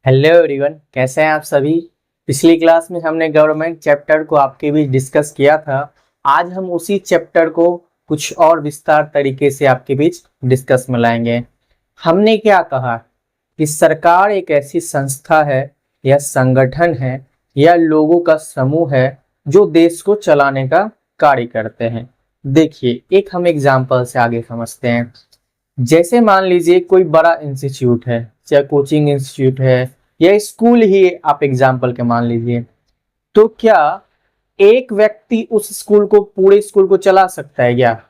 Hello everyone, कैसे हैं आप सभी। पिछली क्लास में हमने गवर्नमेंट चैप्टर को आपके बीच डिस्कस किया था। आज हम उसी चैप्टर को कुछ और विस्तार तरीके से आपके बीच डिस्कस में लाएंगे। हमने क्या कहा कि सरकार एक ऐसी संस्था है या संगठन है या लोगों का समूह है जो देश को चलाने का कार्य करते हैं। देखिए, एक हम एग्जाम्पल से आगे समझते हैं। जैसे मान लीजिए कोई बड़ा इंस्टीट्यूट है, चाहे कोचिंग इंस्टीट्यूट है या स्कूल ही आप एग्जाम्पल के मान लीजिए, तो क्या एक व्यक्ति उस स्कूल को, पूरे स्कूल को चला सकता है क्या?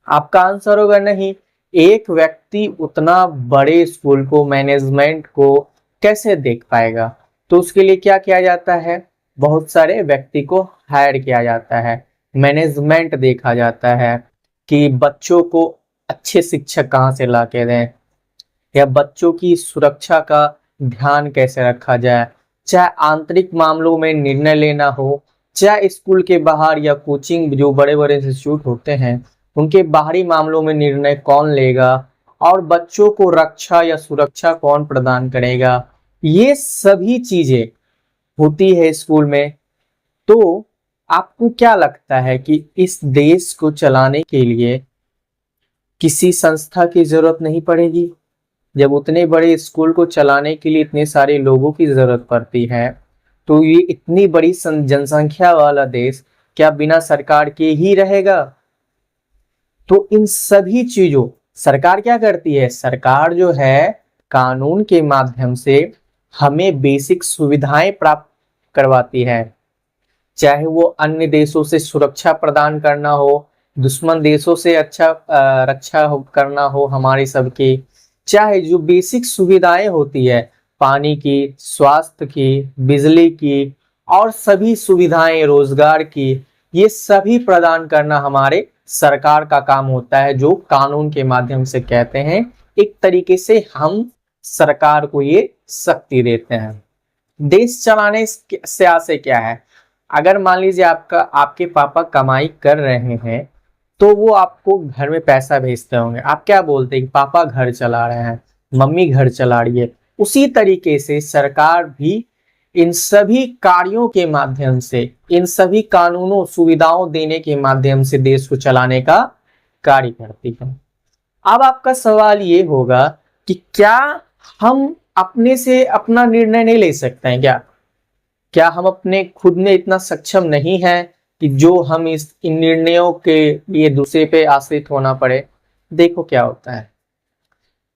आपका आंसर होगा नहीं। एक व्यक्ति उतना बड़े स्कूल को, मैनेजमेंट को कैसे देख पाएगा? तो उसके लिए क्या किया जाता है? बहुत सारे व्यक्ति को हायर किया जाता है, मैनेजमेंट देखा जाता है कि बच्चों को अच्छे शिक्षक कहाँ से ला के दें या बच्चों की सुरक्षा का ध्यान कैसे रखा जाए। चाहे आंतरिक मामलों में निर्णय लेना हो, चाहे स्कूल के बाहर या कोचिंग, जो बड़े बड़े इंस्टीट्यूट होते हैं उनके बाहरी मामलों में निर्णय कौन लेगा और बच्चों को रक्षा या सुरक्षा कौन प्रदान करेगा, ये सभी चीजें होती है स्कूल में। तो आपको क्या लगता है कि इस देश को चलाने के लिए किसी संस्था की जरूरत नहीं पड़ेगी? जब उतने बड़े स्कूल को चलाने के लिए इतने सारे लोगों की जरूरत पड़ती है, तो ये इतनी बड़ी जनसंख्या वाला देश क्या बिना सरकार के ही रहेगा? तो इन सभी चीजों सरकार क्या करती है? सरकार जो है कानून के माध्यम से हमें बेसिक सुविधाएं प्राप्त करवाती है। चाहे वो अन्य देशों से सुरक्षा प्रदान करना हो, दुश्मन देशों से रक्षा करना हो हमारी सबकी, चाहे जो बेसिक सुविधाएं होती है, पानी की, स्वास्थ्य की, बिजली की और सभी सुविधाएं, रोजगार की, ये सभी प्रदान करना हमारे सरकार का काम होता है, जो कानून के माध्यम से कहते हैं। एक तरीके से हम सरकार को ये शक्ति देते हैं। देश चलाने से आशय क्या है? अगर मान लीजिए आपके पापा कमाई कर रहे हैं तो वो आपको घर में पैसा भेजते होंगे, आप क्या बोलते हैं कि पापा घर चला रहे हैं, मम्मी घर चला रही है। उसी तरीके से सरकार भी इन सभी कार्यों के माध्यम से, इन सभी कानूनों, सुविधाओं देने के माध्यम से देश को चलाने का कार्य करती है। अब आपका सवाल ये होगा कि क्या हम अपने से अपना निर्णय नहीं ले सकते हैं क्या? क्या हम अपने खुद में इतना सक्षम नहीं है कि जो हम इन निर्णयों के लिए दूसरे पे आश्रित होना पड़े? देखो क्या होता है,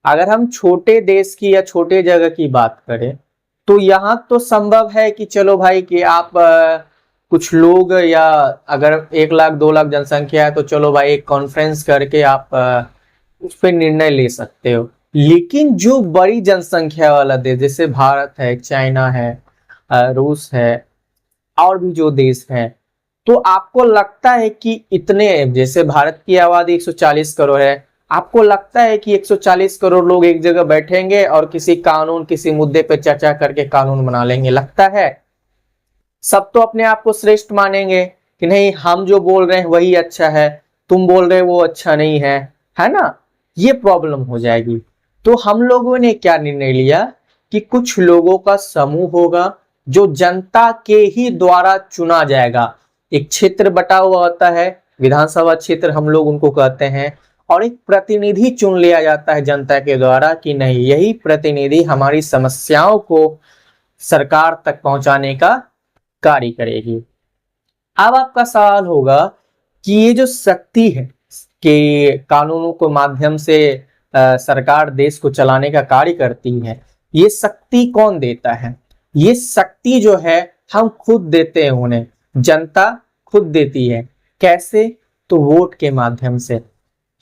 अगर हम छोटे देश की या छोटे जगह की बात करें तो यहाँ तो संभव है कि चलो भाई कि आप कुछ लोग, या अगर 1 लाख 2 लाख जनसंख्या है तो चलो भाई एक कॉन्फ्रेंस करके आप उस पर निर्णय ले सकते हो। लेकिन जो बड़ी जनसंख्या वाला देश जैसे भारत है, चाइना है, रूस है और भी जो देश है, तो आपको लगता है कि इतने, जैसे भारत की आबादी 140 करोड़ है, आपको लगता है कि 140 करोड़ लोग एक जगह बैठेंगे और किसी मुद्दे पर चर्चा करके कानून बना लेंगे? लगता है? सब तो अपने आप को श्रेष्ठ मानेंगे कि नहीं, हम जो बोल रहे हैं वही अच्छा है, तुम बोल रहे हो वो अच्छा नहीं है ना? ये प्रॉब्लम हो जाएगी। तो हम लोगों ने क्या निर्णय लिया कि कुछ लोगों का समूह होगा जो जनता के ही द्वारा चुना जाएगा। एक क्षेत्र बटा हुआ होता है, विधानसभा क्षेत्र हम लोग उनको कहते हैं, और एक प्रतिनिधि चुन लिया जाता है जनता के द्वारा कि नहीं, यही प्रतिनिधि हमारी समस्याओं को सरकार तक पहुंचाने का कार्य करेगी। अब आपका सवाल होगा कि ये जो शक्ति है कि कानूनों के माध्यम से सरकार देश को चलाने का कार्य करती है, ये शक्ति कौन देता है? ये शक्ति जो है हम खुद देते हैं उन्हें, जनता खुद देती है। कैसे? तो वोट के माध्यम से।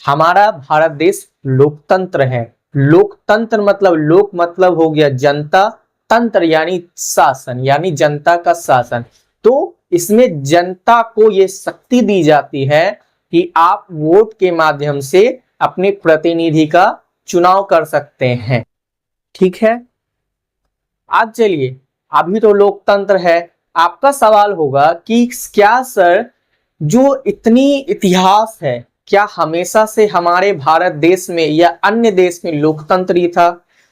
हमारा भारत देश लोकतंत्र है। लोकतंत्र मतलब, लोक मतलब हो गया जनता, तंत्र यानी शासन, यानी जनता का शासन। तो इसमें जनता को ये शक्ति दी जाती है कि आप वोट के माध्यम से अपने प्रतिनिधि का चुनाव कर सकते हैं। ठीक है, आज चलिए, अभी तो लोकतंत्र है। आपका सवाल होगा कि क्या सर, जो इतनी इतिहास है, क्या हमेशा से हमारे भारत देश में या अन्य देश में लोकतंत्र ही था?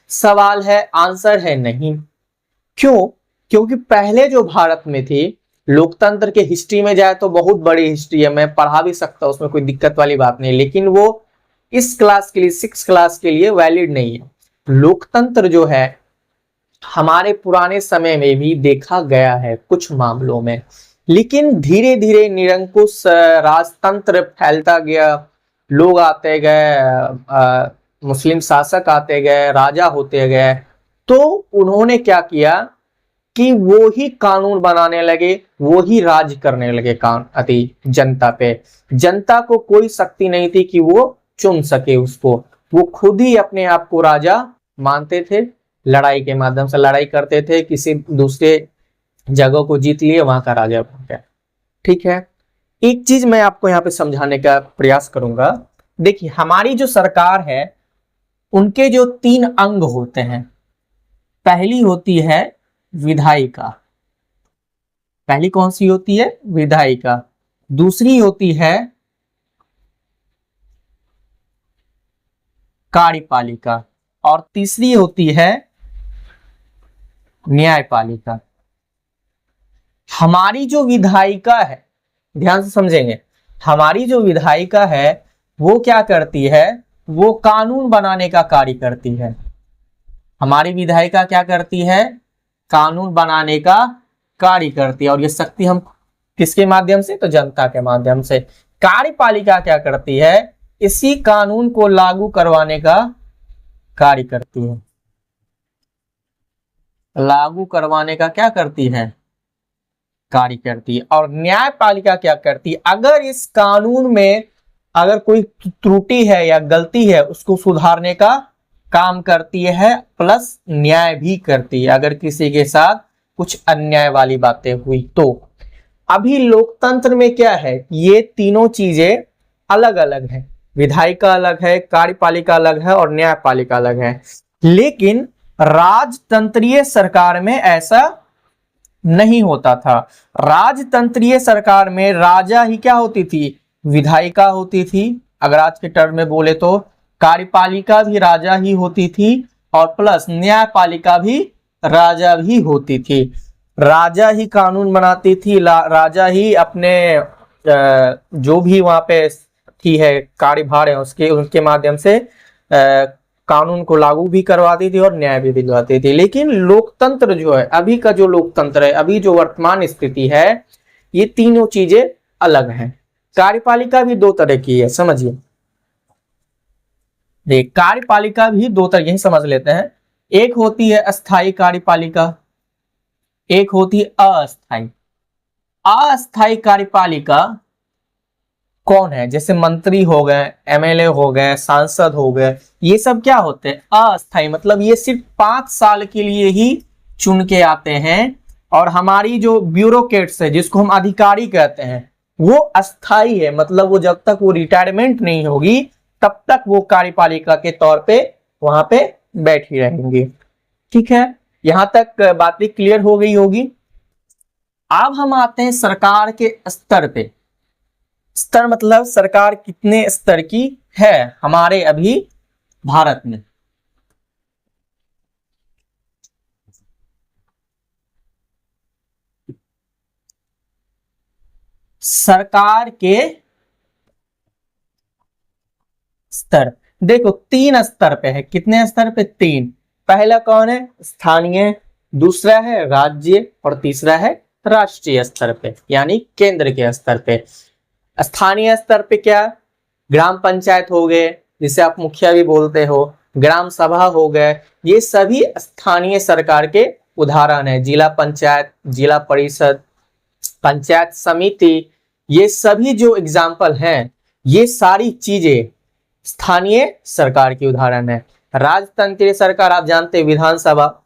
सवाल है, आंसर है नहीं। क्यों? क्योंकि पहले जो भारत में थी, लोकतंत्र के हिस्ट्री में जाए तो बहुत बड़ी हिस्ट्री है, मैं पढ़ा भी सकता हूं, उसमें कोई दिक्कत वाली बात नहीं, लेकिन वो इस क्लास के लिए, 6 क्लास के लिए वैलिड नहीं है। लोकतंत्र जो है हमारे पुराने समय में भी देखा गया है कुछ मामलों में, लेकिन धीरे धीरे निरंकुश राजतंत्र फैलता गया, लोग आते गए, मुस्लिम शासक आते गए, राजा होते गए, तो उन्होंने क्या किया कि वो ही कानून बनाने लगे, वो ही राज करने लगे जनता पे। जनता को कोई शक्ति नहीं थी कि वो चुन सके उसको, वो खुद ही अपने आप को राजा मानते थे, लड़ाई के माध्यम से लड़ाई करते थे, किसी दूसरे जगह को जीत लिए, वहां का राजा बन गया। ठीक है, एक चीज मैं आपको यहाँ पे समझाने का प्रयास करूंगा। देखिए, हमारी जो सरकार है उनके जो 3 अंग होते हैं, पहली होती है विधायिका। पहली कौन सी होती है? विधायिका। दूसरी होती है कार्यपालिका, और तीसरी होती है न्यायपालिका। हमारी जो विधायिका है, ध्यान से समझेंगे, हमारी जो विधायिका है वो क्या करती है? वो कानून बनाने का कार्य करती है। हमारी विधायिका क्या करती है? कानून बनाने का कार्य करती है, और ये शक्ति हम किसके माध्यम से? तो जनता के माध्यम से। कार्यपालिका क्या करती है? इसी कानून को लागू करवाने का कार्य करती है। लागू करवाने का क्या करती है? कार्य करती है। और न्यायपालिका क्या करती है? अगर इस कानून में अगर कोई त्रुटि है या गलती है, उसको सुधारने का काम करती है, प्लस न्याय भी करती है अगर किसी के साथ कुछ अन्याय वाली बातें हुई तो। अभी लोकतंत्र में क्या है? ये तीनों चीजें अलग अलग है, विधायिका अलग है, कार्यपालिका अलग है और न्यायपालिका अलग है। लेकिन राजतंत्रीय सरकार में ऐसा नहीं होता था। राजतंत्रीय सरकार में राजा ही क्या होती थी? विधायिका होती थी। अगर आज के टर्म में बोले तो कार्यपालिका भी राजा ही होती थी, और प्लस न्यायपालिका भी राजा भी होती थी। राजा ही कानून बनाती थी, राजा ही अपने जो भी वहां पे थी है कार्यभार है उसके उनके माध्यम से कानून को लागू भी करवाती थी और न्याय भी दिलवाती थी। लेकिन लोकतंत्र जो है, अभी का जो लोकतंत्र है, अभी जो वर्तमान स्थिति है, ये तीनों चीजें अलग हैं। कार्यपालिका भी 2 तरह की है, समझिए। देख, कार्यपालिका भी 2 तरह की, समझ लेते हैं। एक होती है अस्थायी कार्यपालिका, एक होती है अस्थायी। अस्थायी कार्यपालिका कौन है? जैसे मंत्री हो गए, एमएलए हो गए, सांसद हो गए, ये सब क्या होते हैं? अस्थायी। मतलब ये सिर्फ 5 साल के लिए ही चुन के आते हैं, और हमारी जो ब्यूरोक्रेट्स है, जिसको हम अधिकारी कहते हैं, वो अस्थायी है। मतलब वो जब तक वो रिटायरमेंट नहीं होगी तब तक वो कार्यपालिका के तौर पे वहां पे बैठी रहेंगी। ठीक है, यहां तक बातें क्लियर हो गई होगी। अब हम आते हैं सरकार के स्तर पे। स्तर मतलब सरकार कितने स्तर की है हमारे अभी भारत में। सरकार के स्तर देखो 3 स्तर पे है। कितने स्तर पे? 3। पहला कौन है? स्थानीय, दूसरा है राज्य, और तीसरा है राष्ट्रीय स्तर पे, यानी केंद्र के स्तर पे। स्थानीय स्तर पे क्या? ग्राम पंचायत हो गए, जिसे आप मुखिया भी बोलते हो, ग्राम सभा हो गए, ये सभी स्थानीय सरकार के उदाहरण है। जिला पंचायत, जिला परिषद, पंचायत समिति, ये सभी जो एग्जाम्पल हैं, ये सारी चीजें स्थानीय सरकार की उदाहरण है। राजतंत्रीय सरकार आप जानते हैं, विधानसभा,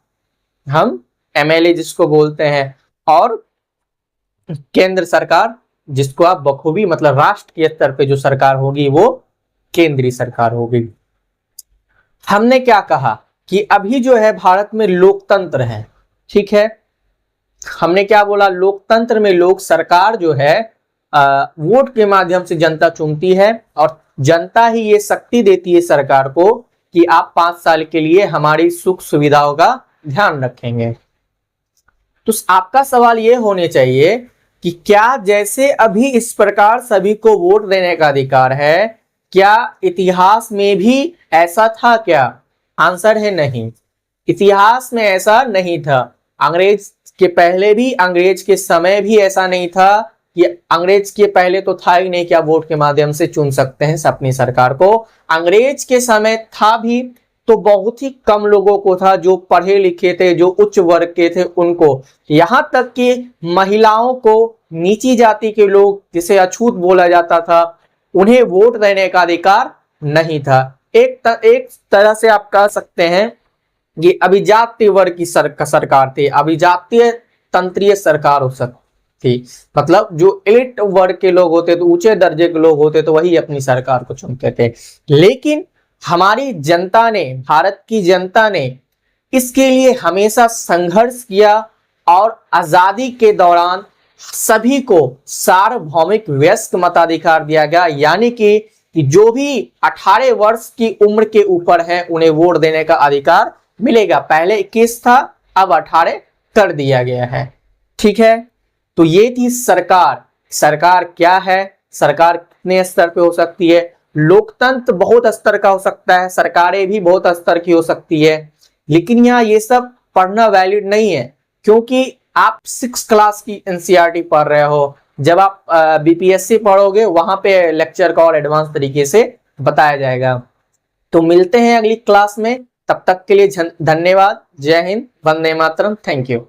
हम एमएलए जिसको बोलते हैं, और केंद्र सरकार जिसको आप बखूबी, मतलब राष्ट्र के स्तर पे जो सरकार होगी वो केंद्रीय सरकार होगी। हमने क्या कहा कि अभी जो है भारत में लोकतंत्र है, ठीक है। हमने क्या बोला? लोकतंत्र में लोग, सरकार जो है वोट के माध्यम से जनता चुनती है, और जनता ही ये शक्ति देती है सरकार को कि आप 5 साल के लिए हमारी सुख सुविधाओं का ध्यान रखेंगे। तो आपका सवाल ये होने चाहिए कि क्या जैसे अभी इस प्रकार सभी को वोट देने का अधिकार है, क्या इतिहास में भी ऐसा था क्या? आंसर है नहीं, इतिहास में ऐसा नहीं था। अंग्रेज के पहले भी, अंग्रेज के समय भी ऐसा नहीं था कि अंग्रेज के पहले तो था ही नहीं कि आप वोट के माध्यम से चुन सकते हैं अपनी सरकार को। अंग्रेज के समय था भी तो बहुत ही कम लोगों को था, जो पढ़े लिखे थे, जो उच्च वर्ग के थे उनको। यहां तक कि महिलाओं को, नीची जाति के लोग जिसे अछूत बोला जाता था, उन्हें वोट देने का अधिकार नहीं था। एक तरह से आप कह सकते हैं ये अभिजातीय वर्ग की सरकार थी, अभिजातीय तंत्रीय सरकार हो सकती, मतलब जो एलिट वर्ग के लोग होते तो, ऊंचे दर्जे के लोग होते तो वही अपनी सरकार को चुनते थे। लेकिन हमारी जनता ने, भारत की जनता ने इसके लिए हमेशा संघर्ष किया और आजादी के दौरान सभी को सार्वभौमिक वयस्क मताधिकार दिया गया, यानी कि जो भी 18 वर्ष की उम्र के ऊपर है उन्हें वोट देने का अधिकार मिलेगा। पहले 21 था, अब 18 कर दिया गया है। ठीक है, तो ये थी सरकार। सरकार क्या है, सरकार कितने स्तर पे हो सकती है? लोकतंत्र बहुत स्तर का हो सकता है, सरकारें भी बहुत स्तर की हो सकती है। लेकिन यहाँ ये सब पढ़ना वैलिड नहीं है, क्योंकि आप 6 क्लास की एनसीईआरटी पढ़ रहे हो। जब आप बीपीएससी पढ़ोगे वहां पे लेक्चर का और एडवांस तरीके से बताया जाएगा। तो मिलते हैं अगली क्लास में, तब तक के लिए धन्यवाद। जय हिंद, वंदे मातरम, थैंक यू।